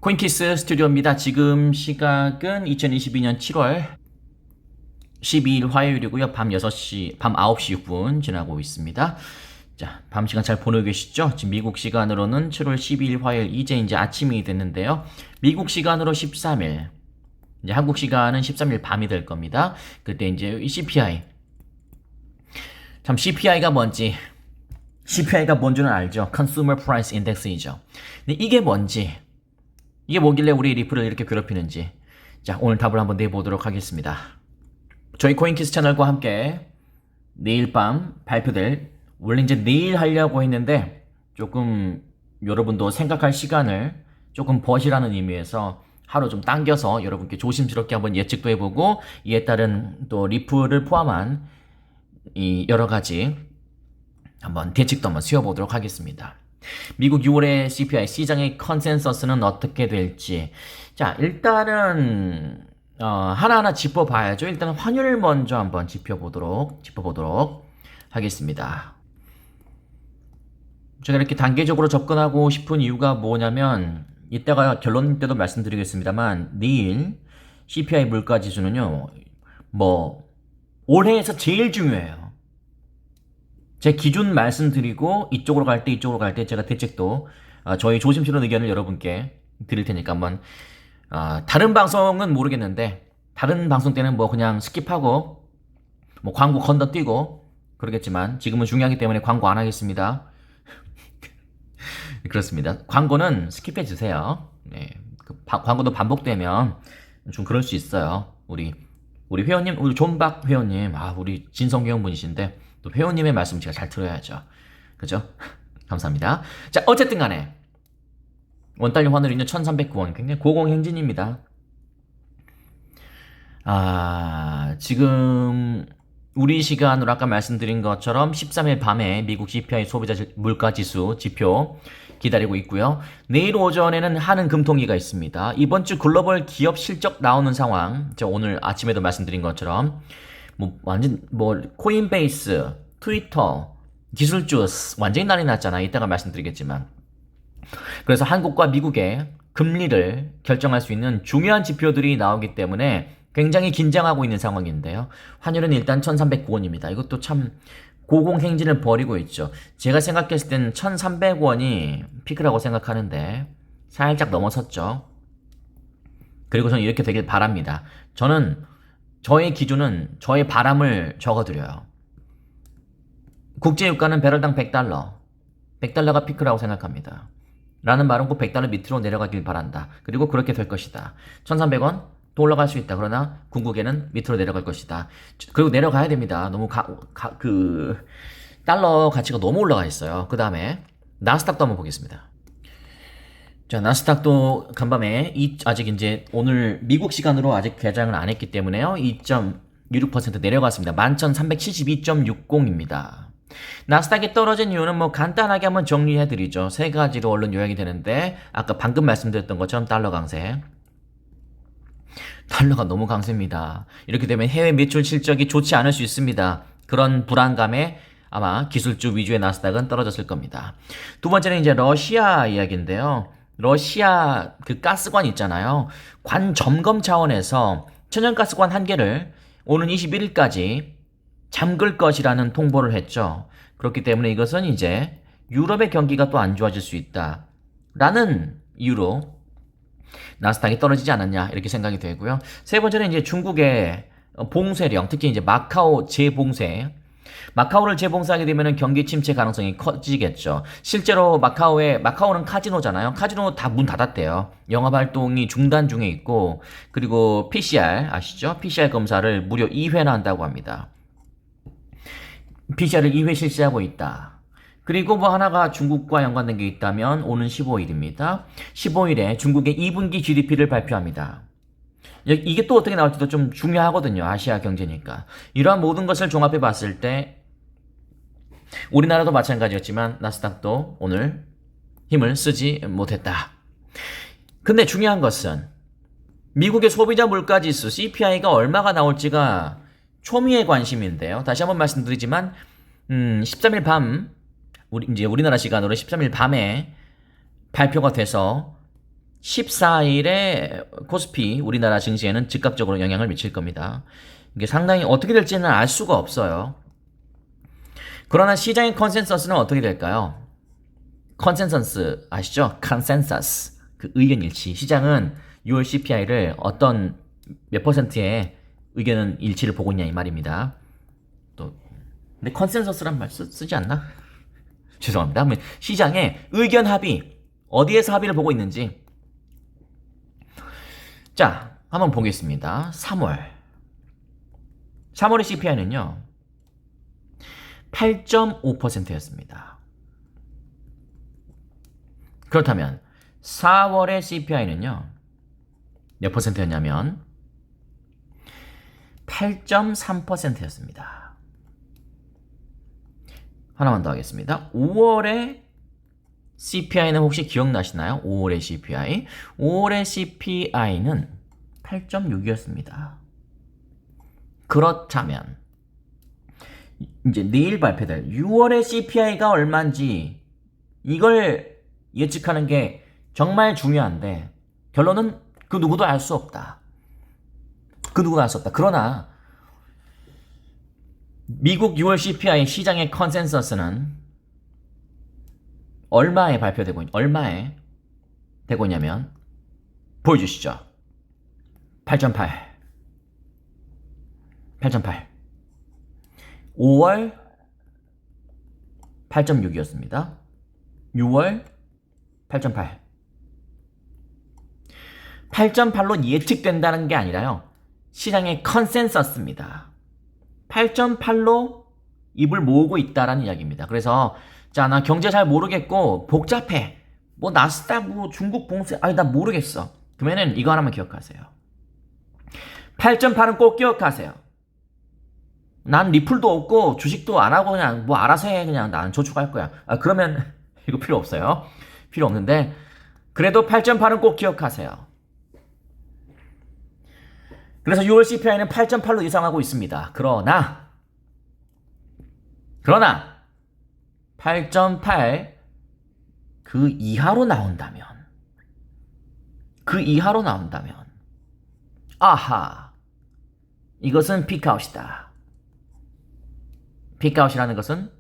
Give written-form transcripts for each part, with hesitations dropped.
코인키스 스튜디오입니다. 지금 시각은 2022년 7월 12일 화요일이고요. 밤 9시 6분 지나고 있습니다. 자, 밤 시간 잘 보내고 계시죠? 지금 미국 시간으로는 7월 12일 화요일 이제 아침이 됐는데요. 미국 시간으로 13일, 이제 한국 시간은 13일 밤이 될 겁니다. 그때 이제 이 CPI. 참 CPI가 뭔지 CPI가 뭔지는 알죠. Consumer Price Index이죠. 근데 이게 뭔지, 이게 뭐길래 우리 리플을 이렇게 괴롭히는지, 자, 오늘 답을 한번 내보도록 하겠습니다. 저희 코인키스 채널과 함께 내일 밤 발표될, 원래 이제 내일 하려고 했는데 조금 여러분도 생각할 시간을 조금 버시라는 의미에서 하루 좀 당겨서 여러분께 조심스럽게 한번 예측도 해보고, 이에 따른 또 리플을 포함한 이 여러 가지 한번 대책도 한번 세워보도록 하겠습니다. 미국 6월의 CPI 시장의 컨센서스는 어떻게 될지. 자, 일단은 하나하나 짚어봐야죠. 일단은 환율을 먼저 한번 짚어보도록 하겠습니다. 제가 이렇게 단계적으로 접근하고 싶은 이유가 뭐냐면, 이따가 결론 때도 말씀드리겠습니다만, 내일 CPI 물가지수는요, 올해에서 제일 중요해요. 제 기준 말씀드리고 이쪽으로 갈 때 제가 대책도 저희 조심스러운 의견을 여러분께 드릴 테니까 한번, 다른 방송은 모르겠는데 다른 방송 때는 그냥 스킵하고 광고 건너뛰고 그러겠지만, 지금은 중요하기 때문에 광고 안 하겠습니다. 그렇습니다. 광고는 스킵해 주세요. 네, 광고도 반복되면 좀 그럴 수 있어요. 우리 회원님, 우리 존박 회원님, 우리 진성 회원분이신데 또 회원님의 말씀 제가 잘 들어야죠. 그죠? 감사합니다. 자, 어쨌든 간에 원달러 환율은요 1309원, 굉장히 고공행진입니다. 지금 우리 시간으로 아까 말씀드린 것처럼 13일 밤에 미국 CPI 소비자 물가지수 지표 기다리고 있고요. 내일 오전에는 한은 금통위가 있습니다. 이번 주 글로벌 기업 실적 나오는 상황, 제가 오늘 아침에도 말씀드린 것처럼 완전 코인베이스, 트위터, 기술주 완전히 난리 났잖아. 이따가 말씀드리겠지만. 그래서 한국과 미국의 금리를 결정할 수 있는 중요한 지표들이 나오기 때문에 굉장히 긴장하고 있는 상황인데요. 환율은 일단 1309원입니다. 이것도 참 고공행진을 벌이고 있죠. 제가 생각했을 때는 1300원이 피크라고 생각하는데 살짝 넘어섰죠. 그리고 저는 이렇게 되길 바랍니다. 저의 기준은, 저의 바람을 적어드려요. 국제유가는 배럴당 100달러. 100달러가 피크라고 생각합니다. 라는 말은 꼭 100달러 밑으로 내려가길 바란다. 그리고 그렇게 될 것이다. 1300원 또 올라갈 수 있다. 그러나 궁극에는 밑으로 내려갈 것이다. 그리고 내려가야 됩니다. 너무 달러 가치가 너무 올라가 있어요. 그 다음에 나스닥도 한번 보겠습니다. 자, 나스닥도 간밤에 아직 이제 오늘 미국 시간으로 아직 개장을 안 했기 때문에요. 2.26% 내려갔습니다. 11,372.60입니다. 나스닥이 떨어진 이유는 간단하게 한번 정리해드리죠. 세 가지로 얼른 요약이 되는데, 아까 방금 말씀드렸던 것처럼 달러 강세. 달러가 너무 강세입니다. 이렇게 되면 해외 매출 실적이 좋지 않을 수 있습니다. 그런 불안감에 아마 기술주 위주의 나스닥은 떨어졌을 겁니다. 두 번째는 이제 러시아 이야기인데요. 러시아 가스관 있잖아요. 관 점검 차원에서 천연가스관 한 개를 오는 21일까지 잠글 것이라는 통보를 했죠. 그렇기 때문에 이것은 이제 유럽의 경기가 또 안 좋아질 수 있다 라는 이유로 나스닥이 떨어지지 않았냐, 이렇게 생각이 되고요. 세 번째는 이제 중국의 봉쇄령, 특히 이제 마카오 재봉쇄. 마카오를 재봉쇄하게 되면 경기 침체 가능성이 커지겠죠. 실제로 마카오는 카지노잖아요. 카지노 다 문 닫았대요. 영업 활동이 중단 중에 있고, 그리고 PCR 아시죠? PCR 검사를 무려 2회나 한다고 합니다. PCR을 2회 실시하고 있다. 그리고 하나가 중국과 연관된 게 있다면 오는 15일입니다. 15일에 중국의 2분기 GDP를 발표합니다. 이게 또 어떻게 나올지도 좀 중요하거든요. 아시아 경제니까. 이러한 모든 것을 종합해 봤을 때 우리나라도 마찬가지였지만 나스닥도 오늘 힘을 쓰지 못했다. 근데 중요한 것은 미국의 소비자 물가지수 CPI가 얼마가 나올지가 초미의 관심인데요. 다시 한번 말씀드리지만 13일 밤, 우리나라 시간으로 13일 밤에 발표가 돼서 14일에 코스피 우리나라 증시에는 즉각적으로 영향을 미칠 겁니다. 이게 상당히 어떻게 될지는 알 수가 없어요. 그러나 시장의 컨센서스는 어떻게 될까요? 컨센서스 아시죠? 컨센서스 그 의견 일치. 시장은 6월 CPI를 어떤 몇 퍼센트의 의견은 일치를 보고 있냐 이 말입니다. 또 근데 컨센서스란 말 쓰지 않나? 죄송합니다. 시장의 의견 합의 어디에서 합의를 보고 있는지 자 한번 보겠습니다. 3월의 CPI는요 8.5%였습니다. 그렇다면 4월의 CPI는요 몇 퍼센트였냐면 8.3%였습니다. 하나만 더 하겠습니다. 5월의 CPI는 혹시 기억나시나요? 5월의 CPI. 5월의 CPI는 8.6이었습니다. 그렇다면 이제 내일 발표될 6월의 CPI가 얼마인지 이걸 예측하는 게 정말 중요한데 결론은 그 누구도 알 수 없다. 그러나 미국 6월 CPI 시장의 컨센서스는 얼마에 되고 있냐면 보여주시죠. 8.8 5월 8.6이었습니다. 6월 8.8 8.8로 예측된다는 게 아니라요. 시장의 컨센서스입니다. 8.8로 입을 모으고 있다라는 이야기입니다. 그래서 자, 나 경제 잘 모르겠고 복잡해. 뭐 나스닥, 뭐 중국 봉쇄, 아니 나 모르겠어. 그러면은 이거 하나만 기억하세요. 8.8은 꼭 기억하세요. 난 리플도 없고 주식도 안 하고 그냥 뭐 알아서 해. 그냥 나는 저축할 거야. 그러면 이거 필요 없어요. 필요 없는데 그래도 8.8은 꼭 기억하세요. 그래서 6월 CPI는 8.8로 예상하고 있습니다. 그러나 8.8 그 이하로 나온다면 아하 이것은 피크아웃이다. 피크아웃이라는 것은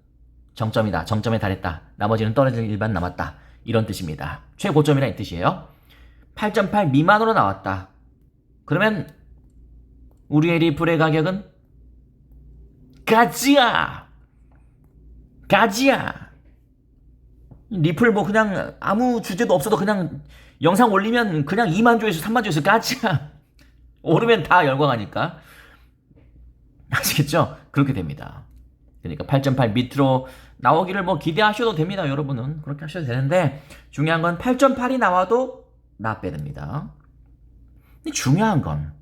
정점이다. 정점에 달했다. 나머지는 떨어질 일만 남았다. 이런 뜻입니다. 최고점이라는 뜻이에요. 8.8 미만으로 나왔다. 그러면 우리의 리플의 가격은 가지야. 리플 뭐 그냥 아무 주제도 없어도 그냥 영상 올리면 그냥 2만 조회수 3만 조회수 가지야. 오르면 다 열광하니까. 아시겠죠? 그렇게 됩니다. 그러니까 8.8 밑으로 나오기를 뭐 기대하셔도 됩니다. 여러분은 그렇게 하셔도 되는데 중요한 건 8.8이 나와도 나 빼듭니다. 근데 중요한 건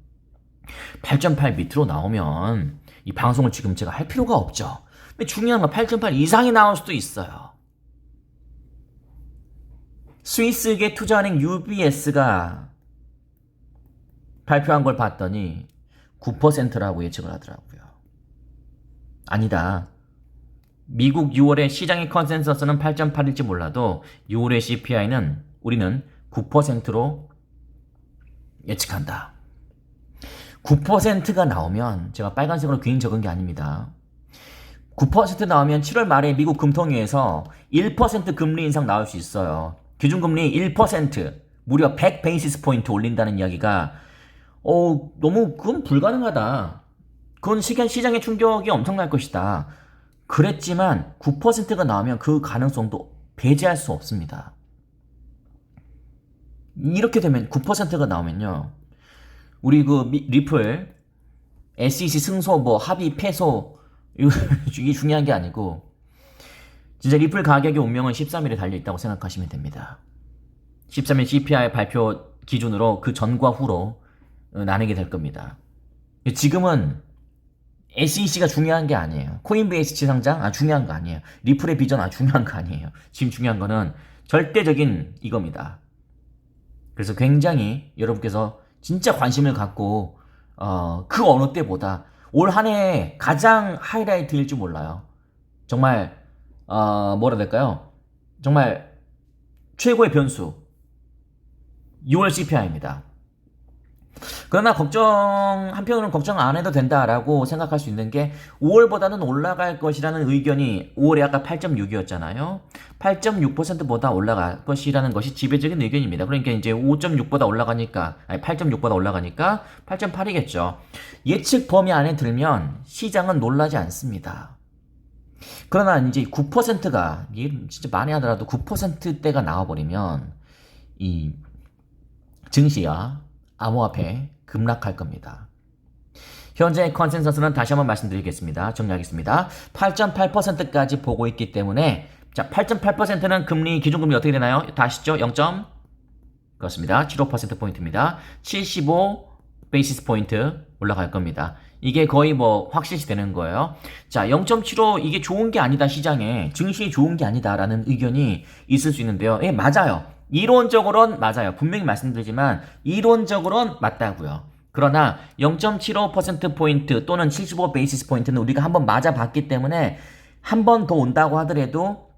8.8 밑으로 나오면 이 방송을 지금 제가 할 필요가 없죠. 근데 중요한 건 8.8 이상이 나올 수도 있어요. 스위스계 투자은행 UBS가 발표한 걸 봤더니 9%라고 예측을 하더라고요. 아니다. 미국 6월의 시장의 컨센서스는 8.8일지 몰라도 6월의 CPI는 우리는 9%로 예측한다. 9%가 나오면 제가 빨간색으로 괜히 적은 게 아닙니다. 9% 나오면 7월 말에 미국 금통위에서 1% 금리 인상 나올 수 있어요. 기준금리 1% 무려 100베이시스 포인트 올린다는 이야기가 너무 그건 불가능하다. 그건 시장의 충격이 엄청날 것이다. 그랬지만 9%가 나오면 그 가능성도 배제할 수 없습니다. 이렇게 되면 9%가 나오면요. 우리 그 리플 SEC 승소 뭐 합의 패소 이게 중요한 게 아니고 진짜 리플 가격의 운명은 13일에 달려있다고 생각하시면 됩니다. 13일 CPI 발표 기준으로 그 전과 후로 나뉘게 될 겁니다. 지금은 SEC가 중요한 게 아니에요. 코인베이스 지상장 중요한 거 아니에요. 리플의 비전 중요한 거 아니에요. 지금 중요한 거는 절대적인 이겁니다. 그래서 굉장히 여러분께서 진짜 관심을 갖고 그 어느 때보다 올 한 해 가장 하이라이트일 줄 몰라요. 정말 뭐라 해야 될까요? 정말 최고의 변수. 6월 CPI입니다. 그러나 한편으로는 걱정 안 해도 된다라고 생각할 수 있는 게 5월보다는 올라갈 것이라는 의견이 5월에 아까 8.6이었잖아요. 8.6%보다 올라갈 것이라는 것이 지배적인 의견입니다. 그러니까 이제 5.6보다 올라가니까, 아니 8.6보다 올라가니까 8.8이겠죠. 예측 범위 안에 들면 시장은 놀라지 않습니다. 그러나 이제 9%가, 진짜 많이 하더라도 9%대가 나와버리면 이 증시와 암호화폐 급락할 겁니다. 현재 컨센서스는 다시 한번 말씀드리겠습니다. 정리하겠습니다. 8.8%까지 보고 있기 때문에 자, 8.8%는 금리 기준금리 어떻게 되나요? 다 아시죠? 0. 그렇습니다. 75%포인트입니다. 75 베이시스 포인트 올라갈 겁니다. 이게 거의 뭐 확실시 되는 거예요. 자, 0.75 이게 좋은 게 아니다 시장에 증시 좋은 게 아니다라는 의견이 있을 수 있는데요. 예, 맞아요. 이론적으로는 맞아요. 분명히 말씀드리지만 이론적으로는 맞다고요. 그러나 0.75%포인트 또는 75 베이시스 포인트는 우리가 한번 맞아봤기 때문에 한 번 더 온다고 하더라도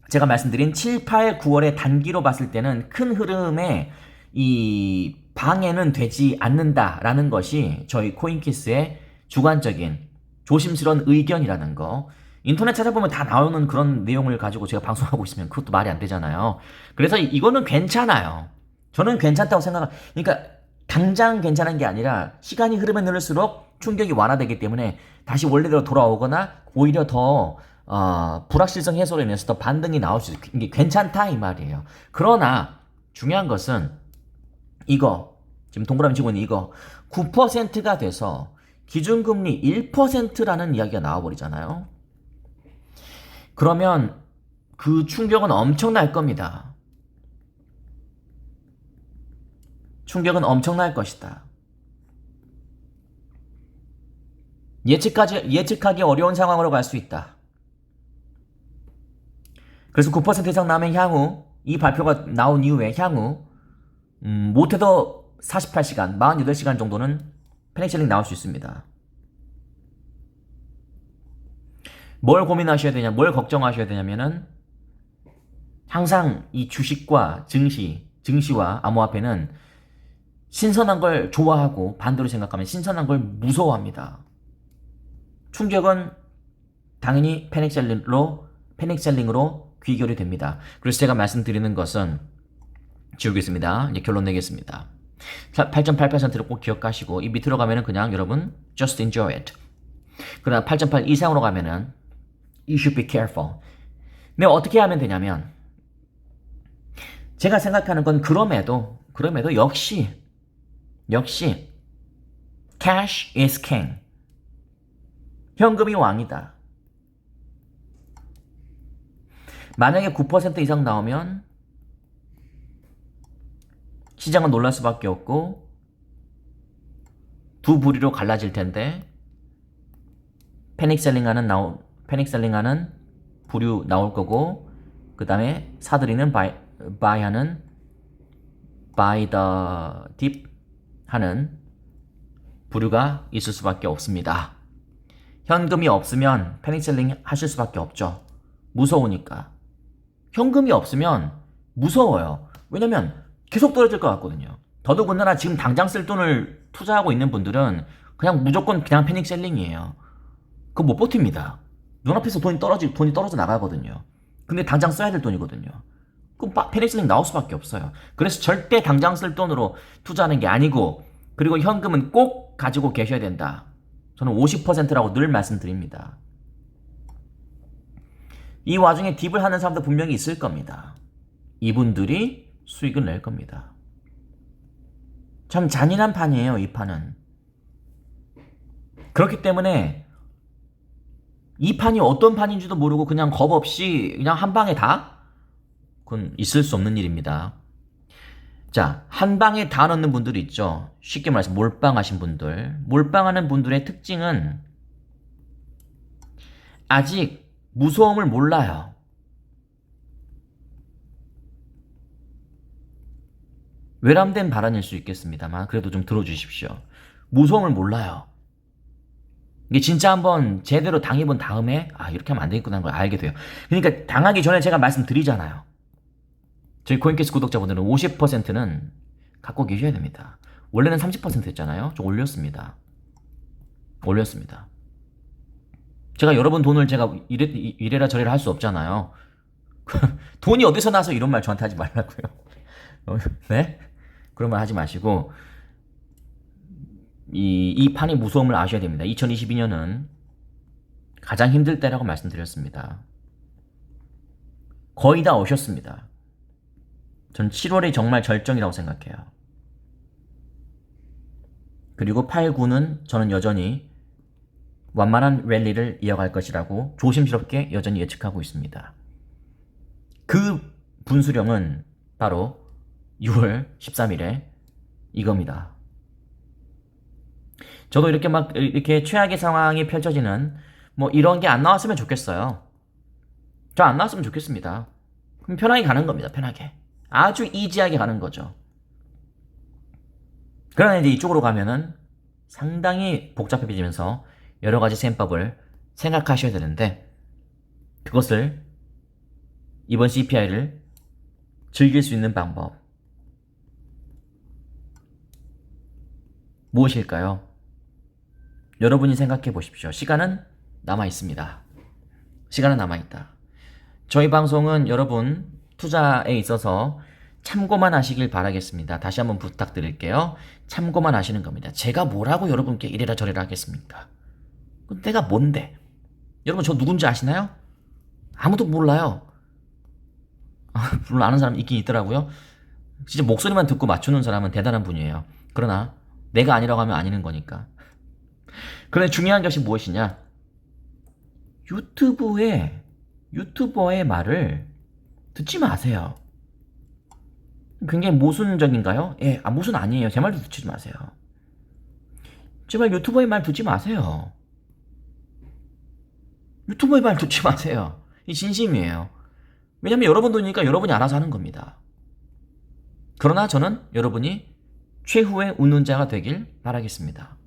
제가 말씀드린 7, 8, 9월의 단기로 봤을 때는 큰 흐름에 이 방해는 되지 않는다라는 것이 저희 코인키스의 주관적인 조심스러운 의견이라는 거. 인터넷 찾아보면 다 나오는 그런 내용을 가지고 제가 방송하고 있으면 그것도 말이 안 되잖아요. 그래서 이거는 괜찮아요. 저는 괜찮다고 그러니까 당장 괜찮은 게 아니라 시간이 흐르면 흐를수록 충격이 완화되기 때문에 다시 원래대로 돌아오거나 오히려 더 불확실성 해소로 인해서 더 반등이 나올 수 있게 이게 괜찮다 이 말이에요. 그러나 중요한 것은 이거 지금 동그라미 치고 있는 이거 9%가 돼서 기준금리 1%라는 이야기가 나와버리잖아요. 그러면 그 충격은 엄청날 겁니다. 충격은 엄청날 것이다. 예측하기 어려운 상황으로 갈 수 있다. 그래서 9% 이상 나오면 향후 이 발표가 나온 이후에 향후 못해도 48시간, 48시간 정도는 패닉셀링 나올 수 있습니다. 뭘 고민하셔야 되냐, 뭘 걱정하셔야 되냐면은 항상 이 주식과 증시와 암호화폐는 신선한 걸 좋아하고 반대로 생각하면 신선한 걸 무서워합니다. 충격은 당연히 패닉셀링으로 귀결이 됩니다. 그래서 제가 말씀드리는 것은 지우겠습니다. 이제 결론 내겠습니다. 8.8%를 꼭 기억하시고 이 밑으로 가면은 그냥 여러분 just enjoy it. 그러나 8.8 이상으로 가면은 you should be careful. 근데 어떻게 하면 되냐면 제가 생각하는 건 그럼에도 역시 cash is king. 현금이 왕이다. 만약에 9% 이상 나오면 시장은 놀랄 수밖에 없고 두 부류로 갈라질 텐데 패닉셀링하는 부류 나올 거고 그 다음에 사들이는 바이하는 buy the dip 하는 부류가 있을 수밖에 없습니다. 현금이 없으면 패닉셀링 하실 수밖에 없죠. 무서우니까. 현금이 없으면 무서워요. 왜냐면 계속 떨어질 것 같거든요. 더더군다나 지금 당장 쓸 돈을 투자하고 있는 분들은 그냥 무조건 그냥 패닉셀링이에요. 그거 못 버팁니다. 눈앞에서 돈이 떨어져 나가거든요. 근데 당장 써야 될 돈이거든요. 그럼 패닉셀링 나올 수밖에 없어요. 그래서 절대 당장 쓸 돈으로 투자하는 게 아니고 그리고 현금은 꼭 가지고 계셔야 된다. 저는 50%라고 늘 말씀드립니다. 이 와중에 딥을 하는 사람도 분명히 있을 겁니다. 이분들이 수익을 낼 겁니다. 참 잔인한 판이에요, 이 판은. 그렇기 때문에 이 판이 어떤 판인지도 모르고 그냥 겁 없이 그냥 한 방에 다? 그건 있을 수 없는 일입니다. 자, 한 방에 다 넣는 분들이 있죠. 쉽게 말해서 몰빵하신 분들. 몰빵하는 분들의 특징은 아직 무서움을 몰라요. 외람된 발언일 수 있겠습니다만 그래도 좀 들어주십시오. 무서움을 몰라요. 이게 진짜 한번 제대로 당해본 다음에 이렇게 하면 안 되겠구나 하는 걸 알게 돼요. 그러니까 당하기 전에 제가 말씀드리잖아요. 저희 코인캐스 구독자분들은 50%는 갖고 계셔야 됩니다. 원래는 30%였잖아요. 좀 올렸습니다. 올렸습니다. 제가 여러분 돈을 제가 이래라 저래라 할 수 없잖아요. 돈이 어디서 나서 이런 말 저한테 하지 말라고요. 네? 그런 말 하지 마시고 이 판의 무서움을 아셔야 됩니다. 2022년은 가장 힘들 때라고 말씀드렸습니다. 거의 다 오셨습니다. 전 7월이 정말 절정이라고 생각해요. 그리고 8, 9는 저는 여전히 완만한 랠리를 이어갈 것이라고 조심스럽게 여전히 예측하고 있습니다. 그 분수령은 바로 6월 13일에 이겁니다. 저도 이렇게 최악의 상황이 펼쳐지는 뭐 이런 게 안 나왔으면 좋겠어요. 저 안 나왔으면 좋겠습니다. 그럼 편하게 가는 겁니다. 편하게. 아주 이지하게 가는 거죠. 그러나 이제 이쪽으로 가면은 상당히 복잡해지면서 여러 가지 셈법을 생각하셔야 되는데 그것을 이번 CPI를 즐길 수 있는 방법 무엇일까요? 여러분이 생각해 보십시오. 시간은 남아 있습니다. 시간은 남아 있다. 저희 방송은 여러분 투자에 있어서 참고만 하시길 바라겠습니다. 다시 한번 부탁드릴게요. 참고만 하시는 겁니다. 제가 뭐라고 여러분께 이래라 저래라 하겠습니까? 내가 뭔데? 여러분 저 누군지 아시나요? 아무도 몰라요. 물론 아는 사람 있긴 있더라고요. 진짜 목소리만 듣고 맞추는 사람은 대단한 분이에요. 그러나 내가 아니라고 하면 아니는 거니까. 그런데 중요한 것이 무엇이냐? 유튜버의 말을 듣지 마세요. 굉장히 모순적인가요? 예, 모순 아니에요. 제 말도 듣지 마세요. 제발 유튜버의 말 듣지 마세요. 유튜버의 말 듣지 마세요. 이 진심이에요. 왜냐면 여러분 돈이니까 여러분이 알아서 하는 겁니다. 그러나 저는 여러분이 최후의 웃는 자가 되길 바라겠습니다.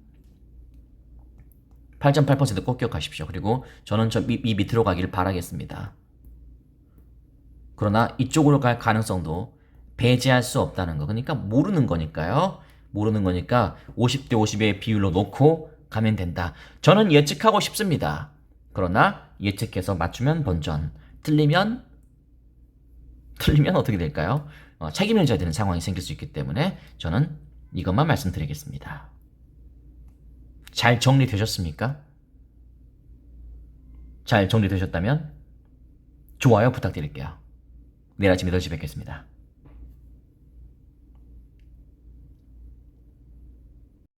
8.8% 꼭 기억하십시오. 그리고 저는 이 밑으로 가기를 바라겠습니다. 그러나 이쪽으로 갈 가능성도 배제할 수 없다는 거. 그러니까 모르는 거니까요. 모르는 거니까 50대 50의 비율로 놓고 가면 된다. 저는 예측하고 싶습니다. 그러나 예측해서 맞추면 본전, 틀리면 어떻게 될까요? 책임을 져야 되는 상황이 생길 수 있기 때문에 저는 이것만 말씀드리겠습니다. 잘 정리되셨습니까? 잘 정리되셨다면 좋아요 부탁드릴게요. 내일 아침 8시 뵙겠습니다.